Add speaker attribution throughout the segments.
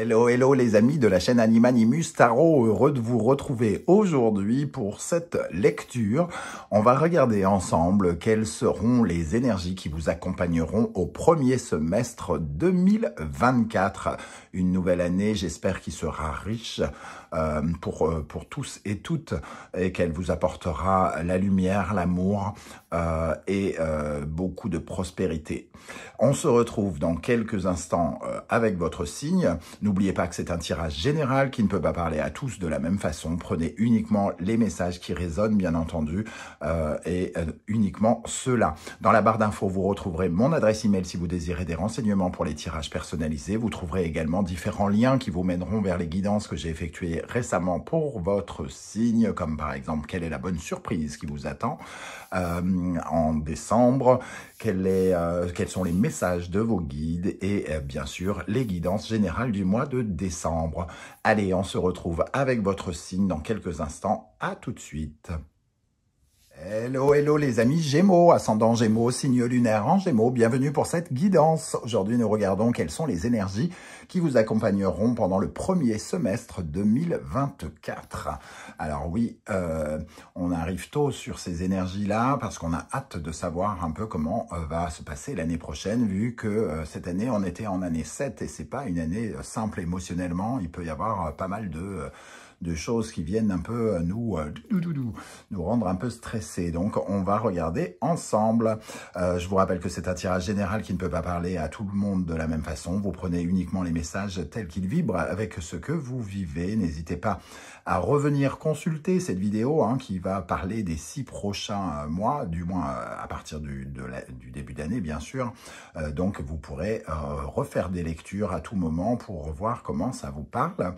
Speaker 1: Hello, hello les amis de la chaîne Animanimus Tarot, heureux de vous retrouver aujourd'hui pour cette lecture. On va regarder ensemble quelles seront les énergies qui vous accompagneront au premier semestre 2024. Une nouvelle année, j'espère qu'il sera riche pour tous et toutes et qu'elle vous apportera la lumière, l'amour et beaucoup de prospérité. On se retrouve dans quelques instants avec votre signe. N'oubliez pas que c'est un tirage général qui ne peut pas parler à tous de la même façon. Prenez uniquement les messages qui résonnent, bien entendu, et uniquement ceux-là. Dans la barre d'infos, vous retrouverez mon adresse email si vous désirez des renseignements pour les tirages personnalisés. Vous trouverez également différents liens qui vous mèneront vers les guidances que j'ai effectuées récemment pour votre signe, comme par exemple quelle est la bonne surprise qui vous attend en décembre, quels sont les messages de vos guides et bien sûr les guidances générales du mois de décembre. Allez, on se retrouve avec votre signe dans quelques instants. À tout de suite. Hello, hello les amis Gémeaux, ascendant Gémeaux, signe lunaire en Gémeaux, bienvenue pour cette guidance. Aujourd'hui, nous regardons quelles sont les énergies qui vous accompagneront pendant le premier semestre 2024. Alors oui, on arrive tôt sur ces énergies-là parce qu'on a hâte de savoir un peu comment va se passer l'année prochaine, vu que cette année, on était en année 7 et c'est pas une année simple émotionnellement. Il peut y avoir pas mal de choses qui viennent un peu nous rendre un peu stressés. Donc, on va regarder ensemble. Je vous rappelle que c'est un tirage général qui ne peut pas parler à tout le monde de la même façon. Vous prenez uniquement les messages tels qu'ils vibrent avec ce que vous vivez. N'hésitez pas à revenir consulter cette vidéo qui va parler des 6 prochains mois, du moins à partir du début d'année, bien sûr. Donc, vous pourrez refaire des lectures à tout moment pour voir comment ça vous parle.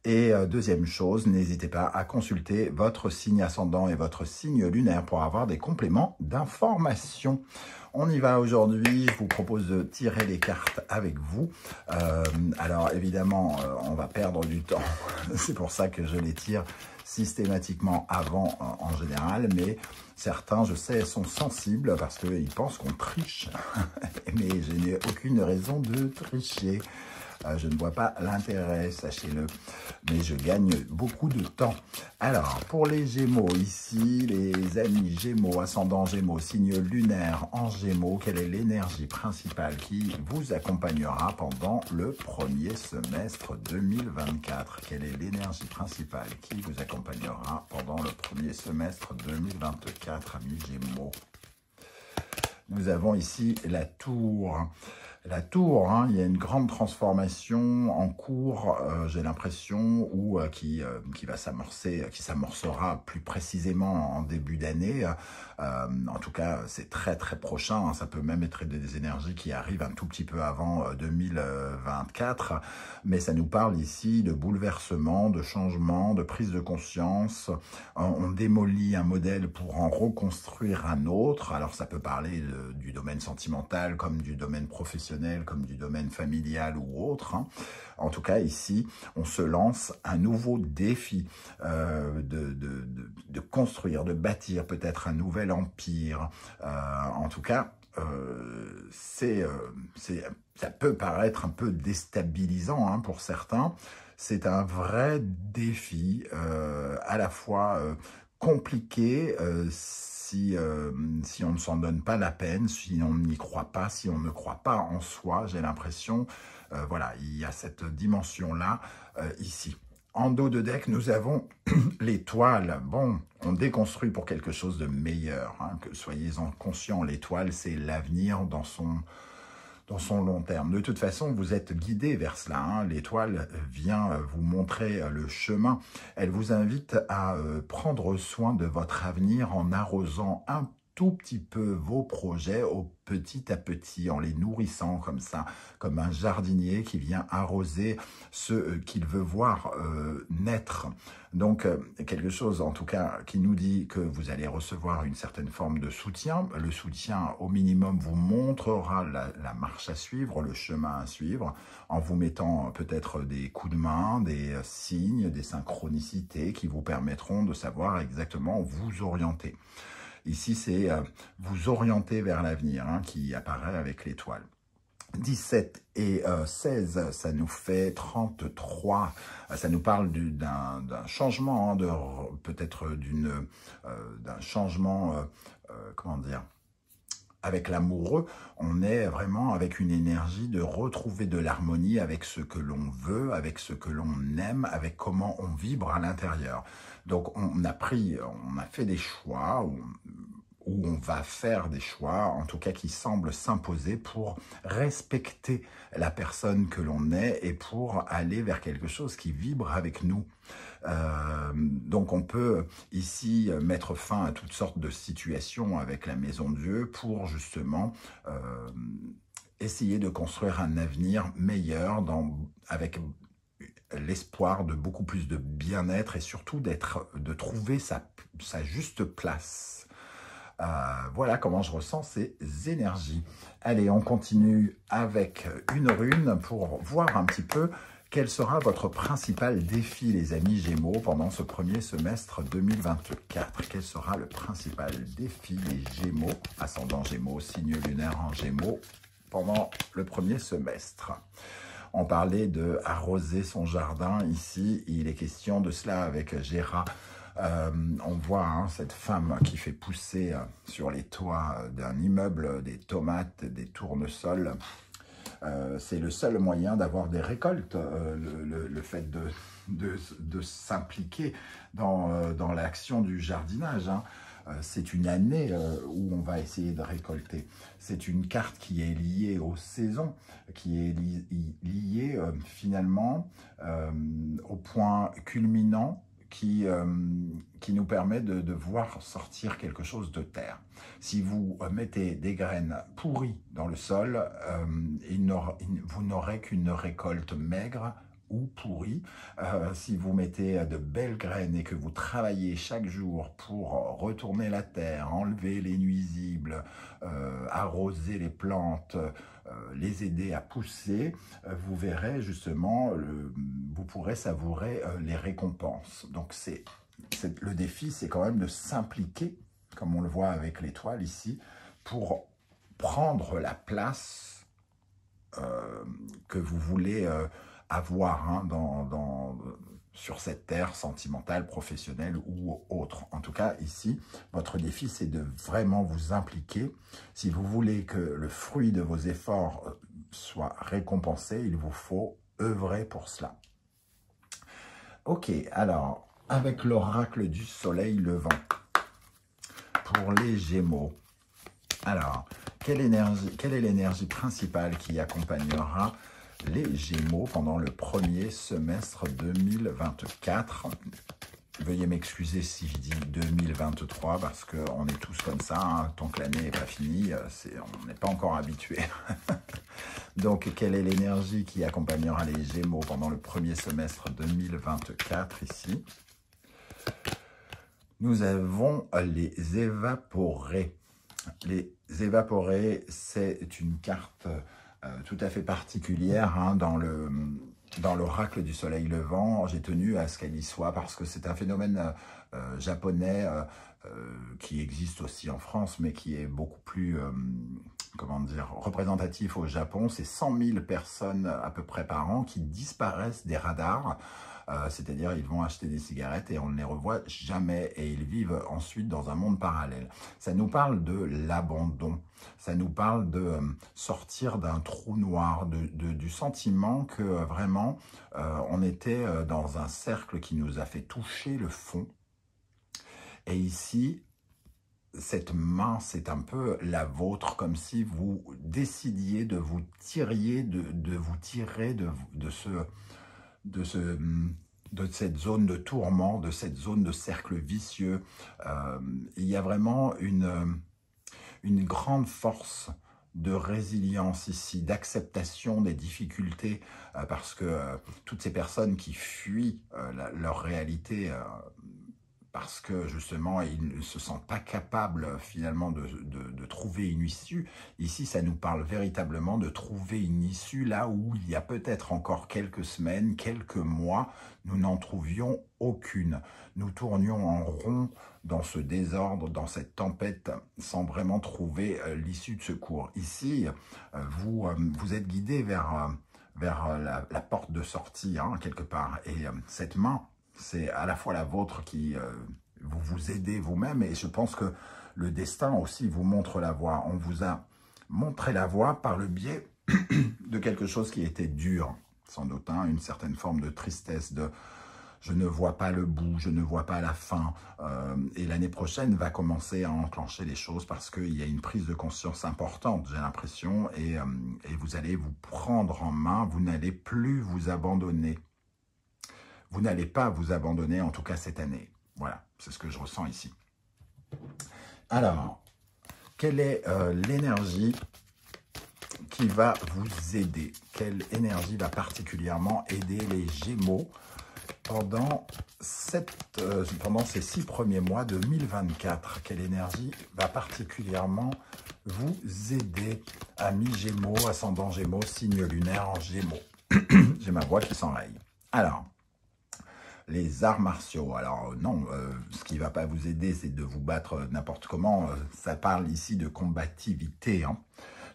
Speaker 1: Et deuxième chose, n'hésitez pas à consulter votre signe ascendant et votre signe lunaire pour avoir des compléments d'information. On y va aujourd'hui, je vous propose de tirer les cartes avec vous. Alors évidemment, on va perdre du temps, c'est pour ça que je les tire systématiquement avant en général, mais certains, je sais, sont sensibles parce qu'ils pensent qu'on triche, mais je n'ai aucune raison de tricher. Je ne vois pas l'intérêt, sachez-le, mais je gagne beaucoup de temps. Alors, pour les Gémeaux, ici, les amis Gémeaux, ascendant Gémeaux, signe lunaire en Gémeaux, quelle est l'énergie principale qui vous accompagnera pendant le premier semestre 2024? Quelle est l'énergie principale qui vous accompagnera pendant le premier semestre 2024, amis Gémeaux? Nous avons ici la tour. La tour, il y a une grande transformation en cours, j'ai l'impression, ou qui va s'amorcer, qui s'amorcera plus précisément en début d'année. En tout cas, c'est très très prochain. Ça peut même être des énergies qui arrivent un tout petit peu avant 2024. Mais ça nous parle ici de bouleversement, de changement, de prise de conscience. On démolit un modèle pour en reconstruire un autre. Alors ça peut parler du domaine sentimental comme du domaine professionnel, comme du domaine familial ou autre. En tout cas, ici, on se lance un nouveau défi de construire, de bâtir peut-être un nouvel empire. En tout cas, ça peut paraître un peu déstabilisant pour certains. C'est un vrai défi, à la fois compliqué, si on ne s'en donne pas la peine, si on n'y croit pas, si on ne croit pas en soi, j'ai l'impression, voilà, il y a cette dimension-là ici. En dos de deck, nous avons l'étoile. Bon, on déconstruit pour quelque chose de meilleur, que soyez-en conscients, l'étoile, c'est l'avenir dans son long terme. De toute façon, vous êtes guidé vers cela. L'étoile vient vous montrer le chemin. Elle vous invite à prendre soin de votre avenir en arrosant un tout petit peu vos projets petit à petit, en les nourrissant comme ça, comme un jardinier qui vient arroser ce qu'il veut voir naître. Donc, quelque chose en tout cas qui nous dit que vous allez recevoir une certaine forme de soutien. Le soutien, au minimum, vous montrera la marche à suivre, le chemin à suivre, en vous mettant peut-être des coups de main, des signes, des synchronicités qui vous permettront de savoir exactement où vous orienter. Ici, c'est vous orienter vers l'avenir qui apparaît avec l'étoile. 17 et 16, ça nous fait 33. Ça nous parle d'un changement, hein, peut-être d'un changement, comment dire, avec l'amoureux. On est vraiment avec une énergie de retrouver de l'harmonie avec ce que l'on veut, avec ce que l'on aime, avec comment on vibre à l'intérieur. Donc on a fait des choix, où on va faire des choix, en tout cas qui semblent s'imposer pour respecter la personne que l'on est et pour aller vers quelque chose qui vibre avec nous. Donc on peut ici mettre fin à toutes sortes de situations avec la Maison Dieu pour justement essayer de construire un avenir meilleur avec l'espoir de beaucoup plus de bien-être et surtout de trouver sa juste place. Voilà comment je ressens ces énergies. Allez, on continue avec une rune pour voir un petit peu quel sera votre principal défi, les amis Gémeaux, pendant ce premier semestre 2024. Quel sera le principal défi des Gémeaux, ascendant Gémeaux, signe lunaire en Gémeaux, pendant le premier semestre? On parlait de arroser son jardin. Ici, il est question de cela avec Gérard. On voit, hein, cette femme qui fait pousser sur les toits d'un immeuble des tomates, des tournesols. C'est le seul moyen d'avoir des récoltes, le fait de s'impliquer dans l'action du jardinage, hein. C'est une année où on va essayer de récolter. C'est une carte qui est liée aux saisons, qui est liée finalement au point culminant qui nous permet de voir sortir quelque chose de terre. Si vous mettez des graines pourries dans le sol, vous n'aurez qu'une récolte maigre ou pourrie. Si vous mettez de belles graines et que vous travaillez chaque jour pour retourner la terre, enlever les nuisibles, arroser les plantes, les aider à pousser, vous verrez justement, vous pourrez savourer les récompenses. Donc le défi, c'est quand même de s'impliquer, comme on le voit avec l'étoile ici, pour prendre la place que vous voulez avoir, hein, sur cette terre sentimentale, professionnelle ou autre. En tout cas, ici, votre défi, c'est de vraiment vous impliquer. Si vous voulez que le fruit de vos efforts soit récompensé, il vous faut œuvrer pour cela. Ok, alors, avec l'oracle du soleil levant, pour les Gémeaux, alors, quelle est l'énergie principale qui accompagnera les Gémeaux pendant le premier semestre 2024? Veuillez m'excuser si je dis 2023, parce qu'on est tous comme ça, hein, tant que l'année n'est pas finie, on n'est pas encore habitué. Donc, quelle est l'énergie qui accompagnera les Gémeaux pendant le premier semestre 2024 ici? Nous avons les évaporés. Les évaporés, c'est une carte tout à fait particulière, hein, dans l'oracle du soleil levant. J'ai tenu à ce qu'elle y soit parce que c'est un phénomène japonais qui existe aussi en France, mais qui est beaucoup plus, comment dire, représentatif au Japon. C'est 100 000 personnes à peu près par an qui disparaissent des radars. C'est-à-dire ils vont acheter des cigarettes et on ne les revoit jamais et ils vivent ensuite dans un monde parallèle. Ça nous parle de l'abandon, ça nous parle de sortir d'un trou noir, du sentiment que vraiment on était dans un cercle qui nous a fait toucher le fond. Et ici, cette main, c'est un peu la vôtre, comme si vous décidiez de vous tirer de cette zone de tourment, de cette zone de cercle vicieux. Il y a vraiment une grande force de résilience ici, d'acceptation des difficultés, parce que toutes ces personnes qui fuient leur réalité parce que justement, ils ne se sentent pas capables finalement de trouver une issue. Ici, ça nous parle véritablement de trouver une issue là où il y a peut-être encore quelques semaines, quelques mois, nous n'en trouvions aucune. Nous tournions en rond dans ce désordre, dans cette tempête, sans vraiment trouver l'issue de secours. Ici, vous êtes guidé vers la porte de sortie, hein, quelque part. Et cette main, c'est à la fois la vôtre qui vous aidez vous-même, et je pense que le destin aussi vous montre la voie. On vous a montré la voie par le biais de quelque chose qui était dur, sans doute, hein, une certaine forme de tristesse, de je ne vois pas le bout, je ne vois pas la fin. Et l'année prochaine va commencer à enclencher les choses parce qu'il y a une prise de conscience importante, j'ai l'impression, et vous allez vous prendre en main, vous n'allez plus vous abandonner. Vous n'allez pas vous abandonner, en tout cas cette année. Voilà, c'est ce que je ressens ici. Alors, quelle est l'énergie qui va vous aider? Quelle énergie va particulièrement aider les Gémeaux pendant ces 6 premiers mois de 2024? Quelle énergie va particulièrement vous aider? Amis Gémeaux, ascendant Gémeaux, signe lunaire en Gémeaux. J'ai ma voix qui s'enraye. Alors, les arts martiaux. Alors non, ce qui ne va pas vous aider, c'est de vous battre n'importe comment. Ça parle ici de combativité, hein.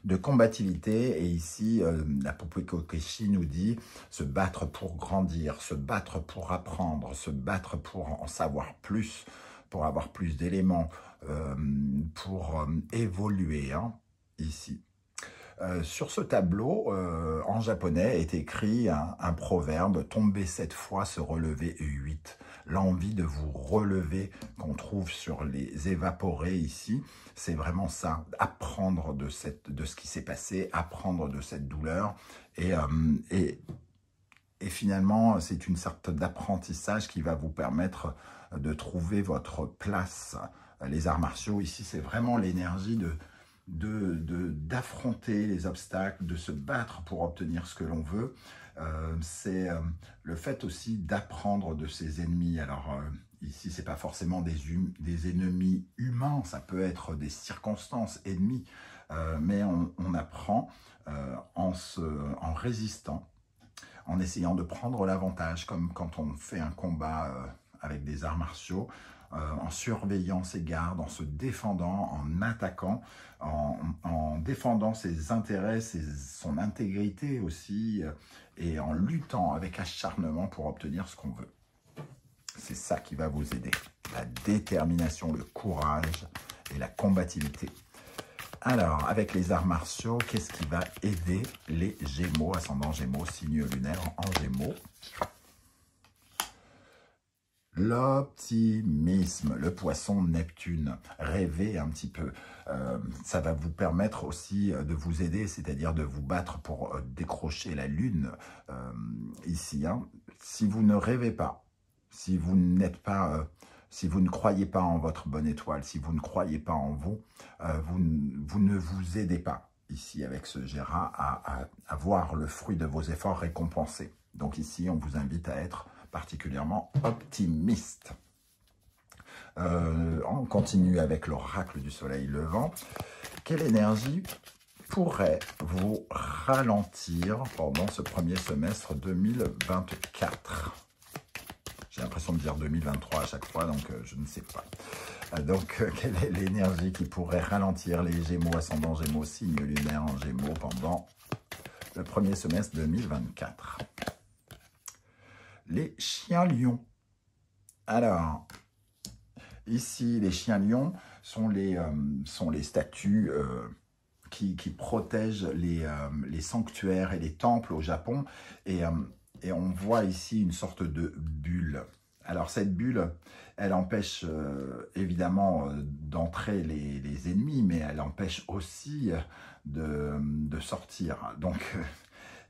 Speaker 1: De combativité, et ici, la Poupée Kokeshi nous dit se battre pour grandir, se battre pour apprendre, se battre pour en savoir plus, pour avoir plus d'éléments, pour évoluer, hein, ici. Sur ce tableau, en japonais, est écrit un proverbe « Tomber 7 fois, se relever 8 ». L'envie de vous relever qu'on trouve sur les évaporés ici, c'est vraiment ça, apprendre de ce qui s'est passé, apprendre de cette douleur. Et finalement, c'est une sorte d'apprentissage qui va vous permettre de trouver votre place. Les arts martiaux, ici, c'est vraiment l'énergie d'affronter les obstacles, de se battre pour obtenir ce que l'on veut. C'est le fait aussi d'apprendre de ses ennemis. Alors ici, c'est pas forcément des ennemis humains, ça peut être des circonstances ennemies, mais on apprend en résistant, en essayant de prendre l'avantage, comme quand on fait un combat avec des arts martiaux, en surveillant ses gardes, en se défendant, en attaquant, en défendant ses intérêts, son intégrité aussi, et en luttant avec acharnement pour obtenir ce qu'on veut. C'est ça qui va vous aider. La détermination, le courage et la combativité. Alors, avec les arts martiaux, qu'est-ce qui va aider les Gémeaux, ascendant Gémeaux, signe lunaire en Gémeaux? L'optimisme, le poisson Neptune, rêver un petit peu. Ça va vous permettre aussi de vous aider, c'est-à-dire de vous battre pour décrocher la lune ici. Hein. Si vous ne rêvez pas, si vous n'êtes pas, si vous ne croyez pas en votre bonne étoile, si vous ne croyez pas en vous, vous ne vous aidez pas ici avec ce Gera à voir le fruit de vos efforts récompensés. Donc ici, on vous invite à être particulièrement optimiste. On continue avec l'oracle du soleil levant. Quelle énergie pourrait vous ralentir pendant ce premier semestre 2024? J'ai l'impression de dire 2023 à chaque fois, donc je ne sais pas. Donc, quelle est l'énergie qui pourrait ralentir les Gémeaux, ascendant Gémeaux, signe lunaire en Gémeaux pendant le premier semestre 2024? Les chiens lions. Alors, ici, les chiens lions sont les statues qui protègent les sanctuaires et les temples au Japon. Et on voit ici une sorte de bulle. Alors, cette bulle, elle empêche évidemment d'entrer les ennemis, mais elle empêche aussi de sortir. Donc,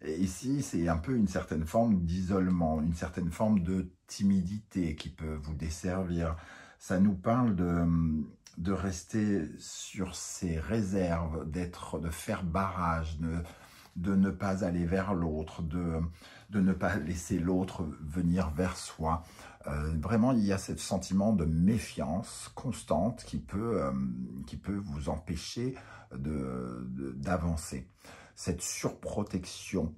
Speaker 1: et ici, c'est un peu une certaine forme d'isolement, une certaine forme de timidité qui peut vous desservir. Ça nous parle de rester sur ses réserves, de faire barrage, de ne pas aller vers l'autre, de ne pas laisser l'autre venir vers soi. Vraiment, il y a ce sentiment de méfiance constante qui peut vous empêcher d'avancer. Cette surprotection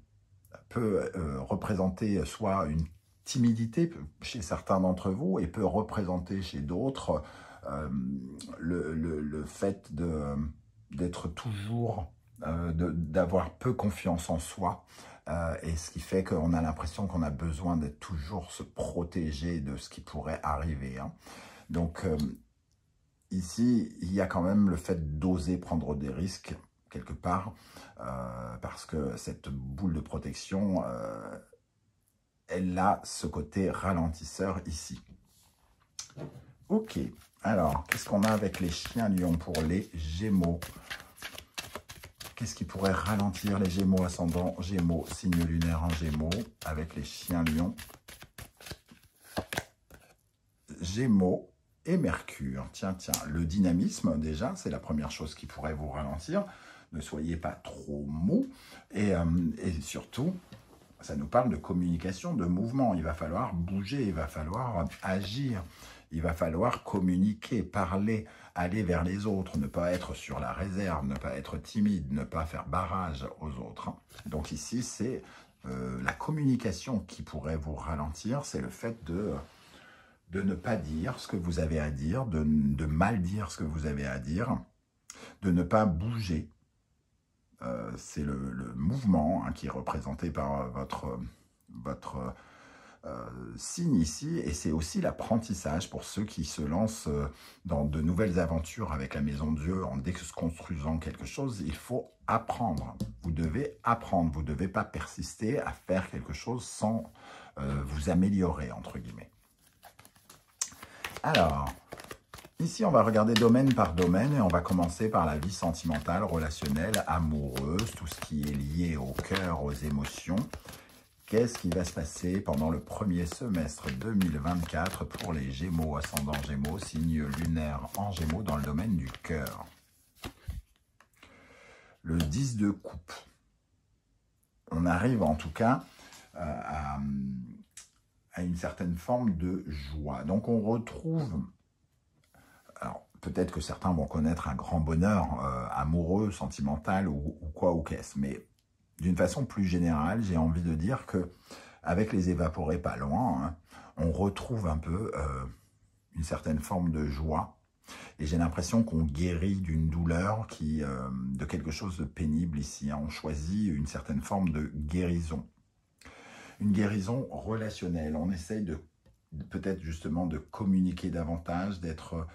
Speaker 1: peut représenter soit une timidité chez certains d'entre vous et peut représenter chez d'autres le fait d'être toujours, d'avoir peu confiance en soi, et ce qui fait qu'on a l'impression qu'on a besoin d'être toujours se protéger de ce qui pourrait arriver. Hein. Donc ici, il y a quand même le fait d'oser prendre des risques quelque part, parce que cette boule de protection, elle a ce côté ralentisseur ici. Ok, alors, qu'est-ce qu'on a avec les chiens lions pour les Gémeaux? Qu'est-ce qui pourrait ralentir les Gémeaux, ascendant Gémeaux, signe lunaire en Gémeaux, avec les chiens lions? Gémeaux et Mercure. Tiens, le dynamisme, déjà, c'est la première chose qui pourrait vous ralentir. Ne soyez pas trop mou. Et surtout, ça nous parle de communication, de mouvement. Il va falloir bouger, il va falloir agir. Il va falloir communiquer, parler, aller vers les autres, ne pas être sur la réserve, ne pas être timide, ne pas faire barrage aux autres. Donc ici, c'est la communication qui pourrait vous ralentir, c'est le fait de ne pas dire ce que vous avez à dire, de mal dire ce que vous avez à dire, de ne pas bouger. C'est le mouvement qui est représenté par votre signe ici, et c'est aussi l'apprentissage pour ceux qui se lancent dans de nouvelles aventures avec la Maison Dieu en déconstruisant quelque chose. Il faut apprendre, vous devez apprendre, vous ne devez pas persister à faire quelque chose sans vous améliorer, entre guillemets. Alors, ici on va regarder domaine par domaine et on va commencer par la vie sentimentale, relationnelle, amoureuse, tout ce qui est lié au cœur, aux émotions. Qu'est-ce qui va se passer pendant le premier semestre 2024 pour les Gémeaux, ascendant Gémeaux, signe lunaire en Gémeaux dans le domaine du cœur? Le 10 de coupe. On arrive en tout cas à une certaine forme de joie. Donc on retrouve, alors peut-être que certains vont connaître un grand bonheur amoureux, sentimental ou quoi ou qu'est-ce, mais d'une façon plus générale, j'ai envie de dire que avec les évaporés pas loin, hein, on retrouve un peu une certaine forme de joie. Et j'ai l'impression qu'on guérit d'une douleur, de quelque chose de pénible ici. Hein. On choisit une certaine forme de guérison. Une guérison relationnelle. On essaye peut-être justement de communiquer davantage, d'être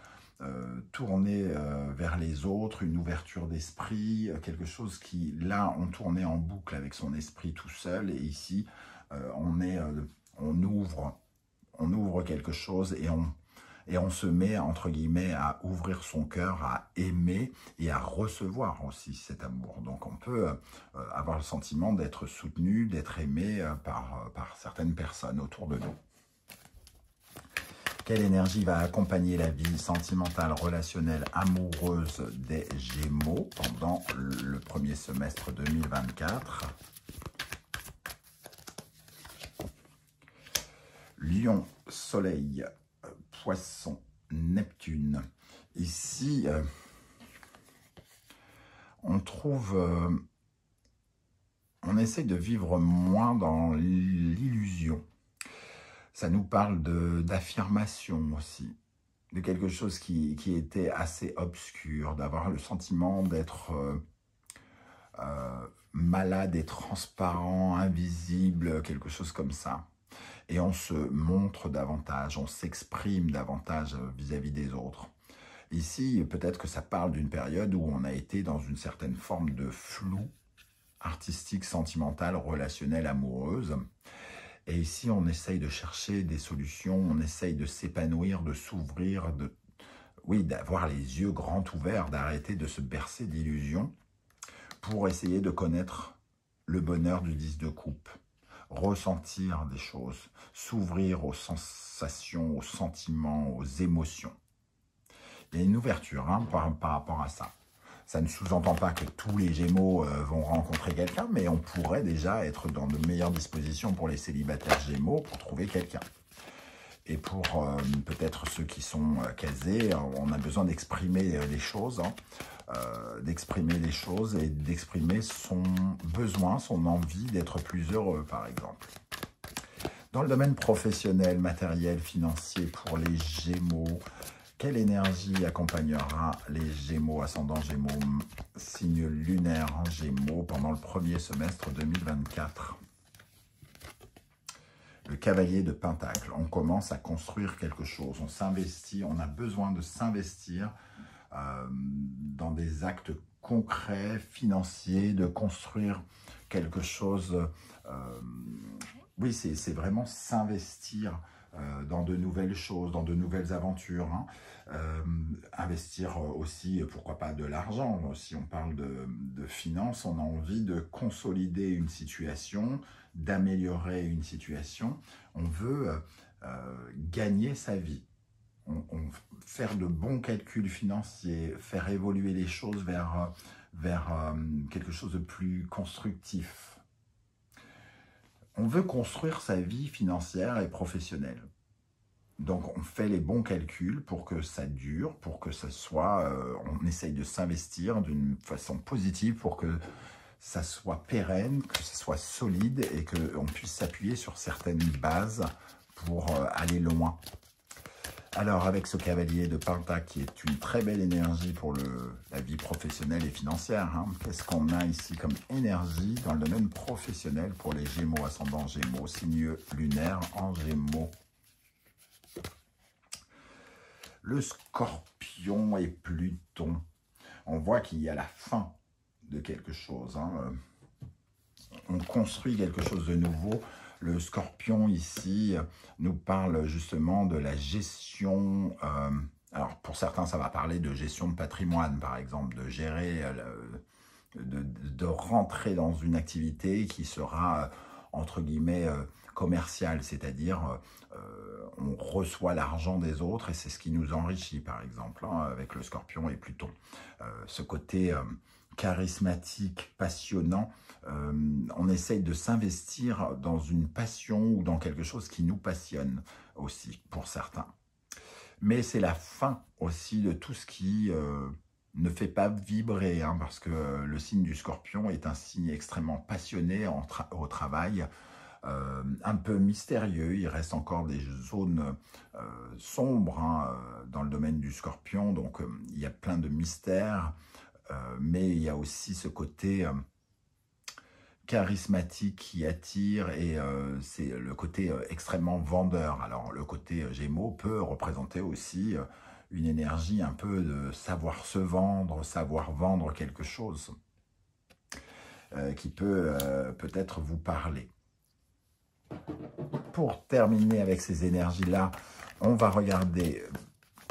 Speaker 1: tourné vers les autres, une ouverture d'esprit, quelque chose qui, là, on tournait en boucle avec son esprit tout seul, et ici, on ouvre quelque chose et on se met, entre guillemets, à ouvrir son cœur, à aimer et à recevoir aussi cet amour. Donc on peut avoir le sentiment d'être soutenu, d'être aimé par certaines personnes autour de nous. Quelle énergie va accompagner la vie sentimentale, relationnelle, amoureuse des Gémeaux pendant le premier semestre 2024? Lion, Soleil, Poisson, Neptune. Ici, on essaie de vivre moins dans l'illusion. Ça nous parle d'affirmation aussi, de quelque chose qui était assez obscur, d'avoir le sentiment d'être malade et transparent, invisible, quelque chose comme ça. Et on se montre davantage, on s'exprime davantage vis-à-vis des autres. Ici, peut-être que ça parle d'une période où on a été dans une certaine forme de flou artistique, sentimental, relationnel, amoureuse. Et ici, on essaye de chercher des solutions, on essaye de s'épanouir, de s'ouvrir, d'avoir les yeux grands ouverts, d'arrêter de se bercer d'illusions pour essayer de connaître le bonheur du 10 de coupe, ressentir des choses, s'ouvrir aux sensations, aux sentiments, aux émotions. Il y a une ouverture par rapport à ça. Ça ne sous-entend pas que tous les Gémeaux vont rencontrer quelqu'un, mais on pourrait déjà être dans de meilleures dispositions pour les célibataires Gémeaux pour trouver quelqu'un. Et pour peut-être ceux qui sont casés, on a besoin d'exprimer les choses, d'exprimer les choses et d'exprimer son besoin, son envie d'être plus heureux, par exemple. Dans le domaine professionnel, matériel, financier, pour les Gémeaux, quelle énergie accompagnera les Gémeaux, ascendant Gémeaux, signe lunaire en Gémeaux pendant le premier semestre 2024? Le cavalier de Pentacle, on commence à construire quelque chose, on s'investit, on a besoin de s'investir dans des actes concrets, financiers, de construire quelque chose. Oui, c'est vraiment s'investir dans de nouvelles choses, dans de nouvelles aventures. Investir aussi, pourquoi pas, de l'argent. Si on parle de finances, on a envie de consolider une situation, d'améliorer une situation. On veut gagner sa vie. Faire de bons calculs financiers, faire évoluer les choses vers quelque chose de plus constructif. On veut construire sa vie financière et professionnelle. Donc, on fait les bons calculs pour que ça dure, pour que ça soit... on essaye de s'investir d'une façon positive pour que ça soit pérenne, que ça soit solide et qu'on puisse s'appuyer sur certaines bases pour aller loin. Alors, avec ce cavalier de Pentacle, qui est une très belle énergie pour la vie professionnelle et financière, qu'est-ce qu'on a ici comme énergie dans le domaine professionnel pour les Gémeaux, ascendant Gémeaux, signe lunaire en Gémeaux? Le Scorpion et Pluton. On voit qu'il y a la fin de quelque chose. On construit quelque chose de nouveau. Le Scorpion ici nous parle justement de la gestion. Alors pour certains, ça va parler de gestion de patrimoine, par exemple, de gérer, de rentrer dans une activité qui sera entre guillemets commerciale, c'est-à-dire on reçoit l'argent des autres et c'est ce qui nous enrichit, par exemple, avec le Scorpion et Pluton. Ce côté charismatique, passionnant, on essaye de s'investir dans une passion ou dans quelque chose qui nous passionne aussi, pour certains. Mais c'est la fin aussi de tout ce qui ne fait pas vibrer, parce que le signe du Scorpion est un signe extrêmement passionné au travail, un peu mystérieux. Il reste encore des zones sombres dans le domaine du Scorpion, donc il y a plein de mystères, mais il y a aussi ce côté charismatique qui attire et c'est le côté extrêmement vendeur. Alors le côté Gémeaux peut représenter aussi une énergie un peu de savoir se vendre, savoir vendre quelque chose qui peut peut-être vous parler. Pour terminer avec ces énergies-là, on va regarder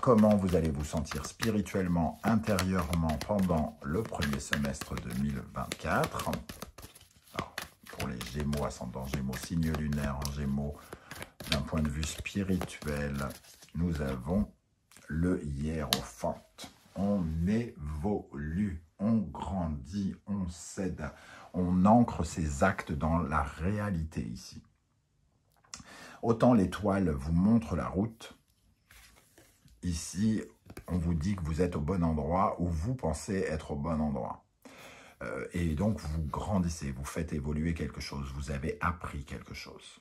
Speaker 1: comment vous allez vous sentir spirituellement, intérieurement pendant le premier semestre 2024. Alors, pour les Gémeaux, ascendant Gémeaux, signe lunaire en Gémeaux, d'un point de vue spirituel, nous avons le hiérophante. On évolue, on grandit, on cède, on ancre ses actes dans la réalité ici. Autant l'étoile vous montre la route, ici, on vous dit que vous êtes au bon endroit ou vous pensez être au bon endroit. Et donc, vous grandissez, vous faites évoluer quelque chose, vous avez appris quelque chose.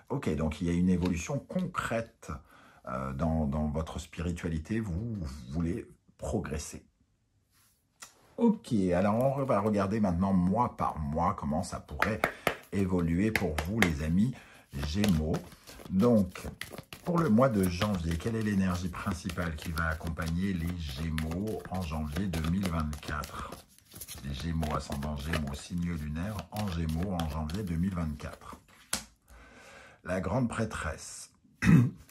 Speaker 1: Ok, donc il y a une évolution concrète dans votre spiritualité, vous voulez progresser. Ok, alors on va regarder maintenant mois par mois comment ça pourrait évoluer pour vous les amis Gémeaux. Donc, pour le mois de janvier, quelle est l'énergie principale qui va accompagner les Gémeaux en janvier 2024? Les Gémeaux, ascendant Gémeaux, signe lunaire en Gémeaux en janvier 2024. La grande prêtresse.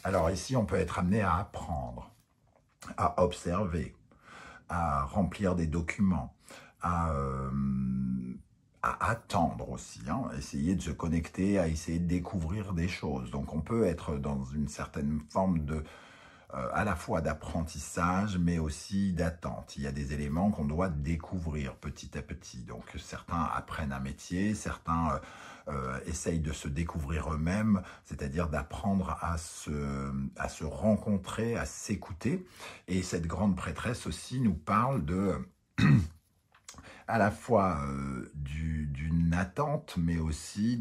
Speaker 1: Alors ici, on peut être amené à apprendre, à observer, à remplir des documents, à attendre aussi, essayer de se connecter, à essayer de découvrir des choses. Donc on peut être dans une certaine forme à la fois d'apprentissage, mais aussi d'attente. Il y a des éléments qu'on doit découvrir petit à petit. Donc certains apprennent un métier, certains essayent de se découvrir eux-mêmes, c'est-à-dire d'apprendre à se rencontrer, à s'écouter. Et cette grande prêtresse aussi nous parle de à la fois d'une attente, mais aussi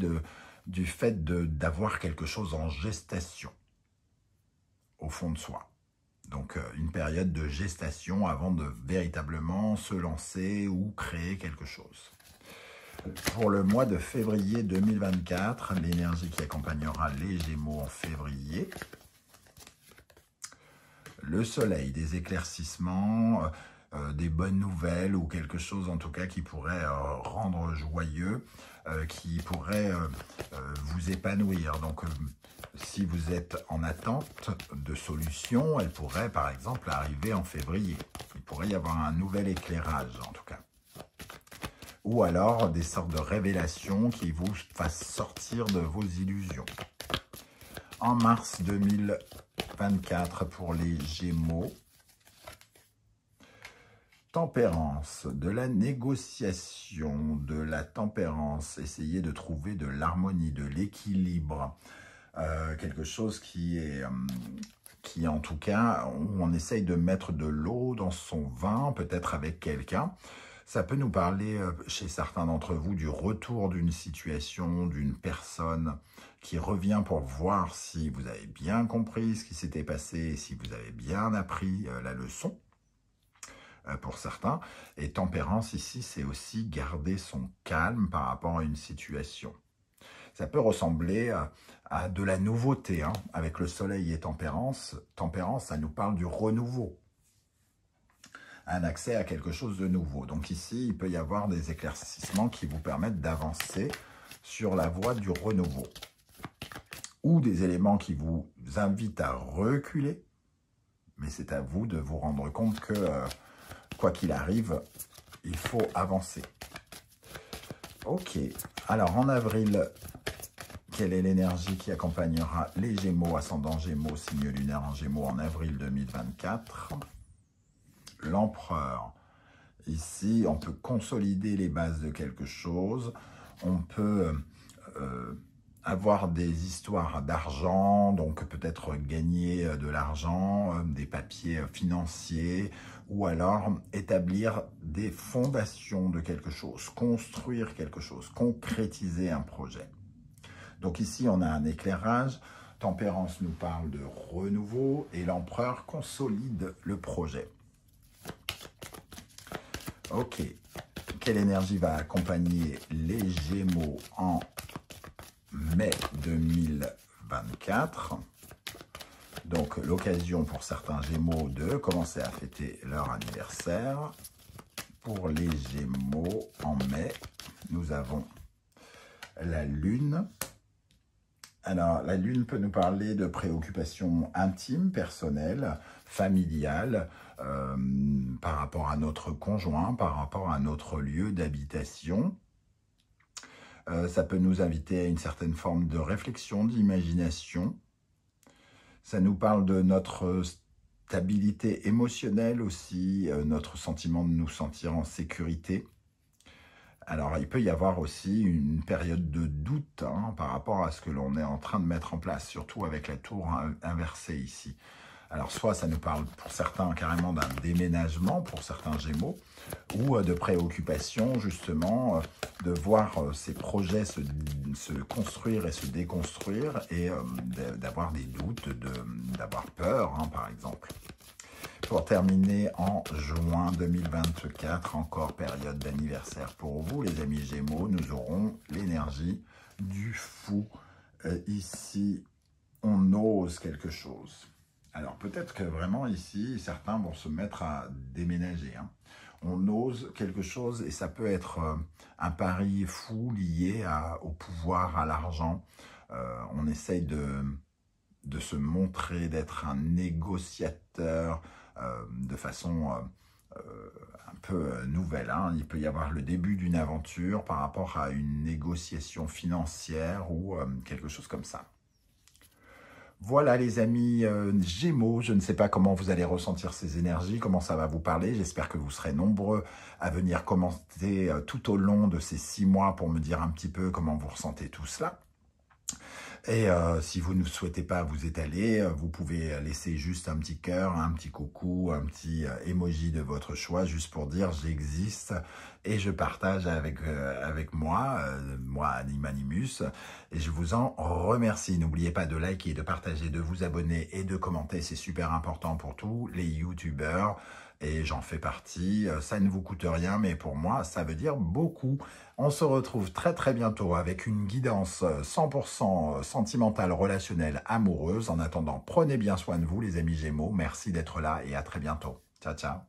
Speaker 1: du fait d'avoir quelque chose en gestation au fond de soi. Donc une période de gestation avant de véritablement se lancer ou créer quelque chose. Pour le mois de février 2024, l'énergie qui accompagnera les Gémeaux en février, le soleil, des éclaircissements, des bonnes nouvelles ou quelque chose en tout cas qui pourrait rendre joyeux, qui pourrait vous épanouir. Donc si vous êtes en attente de solutions, elle pourrait par exemple arriver en février. Il pourrait y avoir un nouvel éclairage en tout cas. Ou alors des sortes de révélations qui vous fassent sortir de vos illusions. En mars 2024 pour les Gémeaux, tempérance, de la négociation, de la tempérance, essayer de trouver de l'harmonie, de l'équilibre, quelque chose qui en tout cas, où on essaye de mettre de l'eau dans son vin, peut-être avec quelqu'un. Ça peut nous parler, chez certains d'entre vous, du retour d'une situation, d'une personne qui revient pour voir si vous avez bien compris ce qui s'était passé, si vous avez bien appris la leçon, pour certains. Et tempérance, ici, c'est aussi garder son calme par rapport à une situation. Ça peut ressembler à de la nouveauté, hein. Avec le soleil et tempérance, ça nous parle du renouveau. Un accès à quelque chose de nouveau. Donc ici, il peut y avoir des éclaircissements qui vous permettent d'avancer sur la voie du renouveau. Ou des éléments qui vous invitent à reculer. Mais c'est à vous de vous rendre compte que, quoi qu'il arrive, il faut avancer. Ok. Alors, en avril, quelle est l'énergie qui accompagnera les Gémeaux, ascendant Gémeaux, signe lunaire en Gémeaux en avril 2024 ? L'empereur. Ici, on peut consolider les bases de quelque chose. On peut avoir des histoires d'argent, donc peut-être gagner de l'argent, des papiers financiers, ou alors établir des fondations de quelque chose, construire quelque chose, concrétiser un projet. Donc ici, on a un éclairage. Tempérance nous parle de renouveau et l'empereur consolide le projet. Ok, quelle énergie va accompagner les Gémeaux en mai 2024? Donc, l'occasion pour certains Gémeaux de commencer à fêter leur anniversaire. Pour les Gémeaux, en mai, nous avons la Lune. Alors, la Lune peut nous parler de préoccupations intimes, personnelles, familiales, par rapport à notre conjoint, par rapport à notre lieu d'habitation. Ça peut nous inviter à une certaine forme de réflexion, d'imagination. Ça nous parle de notre stabilité émotionnelle aussi, notre sentiment de nous sentir en sécurité. Alors, il peut y avoir aussi une période de doute par rapport à ce que l'on est en train de mettre en place, surtout avec la tour inversée ici. Alors, soit ça nous parle pour certains carrément d'un déménagement, pour certains Gémeaux, ou de préoccupation justement, de voir ces projets se construire et se déconstruire, et d'avoir des doutes, d'avoir peur, par exemple. Pour terminer, en juin 2024, encore période d'anniversaire pour vous, les amis Gémeaux, nous aurons l'énergie du fou. Ici, on ose quelque chose. Alors, peut-être que vraiment ici, certains vont se mettre à déménager. On ose quelque chose et ça peut être un pari fou lié au pouvoir, à l'argent. On essaye de se montrer, d'être un négociateur de façon un peu nouvelle. Il peut y avoir le début d'une aventure par rapport à une négociation financière ou quelque chose comme ça. Voilà les amis Gémeaux, je ne sais pas comment vous allez ressentir ces énergies, comment ça va vous parler. J'espère que vous serez nombreux à venir commenter tout au long de ces 6 mois pour me dire un petit peu comment vous ressentez tout cela. Et si vous ne souhaitez pas vous étaler, vous pouvez laisser juste un petit cœur, un petit coucou, un petit emoji de votre choix, juste pour dire j'existe et je partage avec moi, moi Animanimus, et je vous en remercie. N'oubliez pas de liker, de partager, de vous abonner et de commenter, c'est super important pour tous les youtubeurs. Et j'en fais partie, ça ne vous coûte rien, mais pour moi, ça veut dire beaucoup. On se retrouve très très bientôt avec une guidance 100% sentimentale, relationnelle, amoureuse. En attendant, prenez bien soin de vous les amis Gémeaux. Merci d'être là et à très bientôt. Ciao, ciao.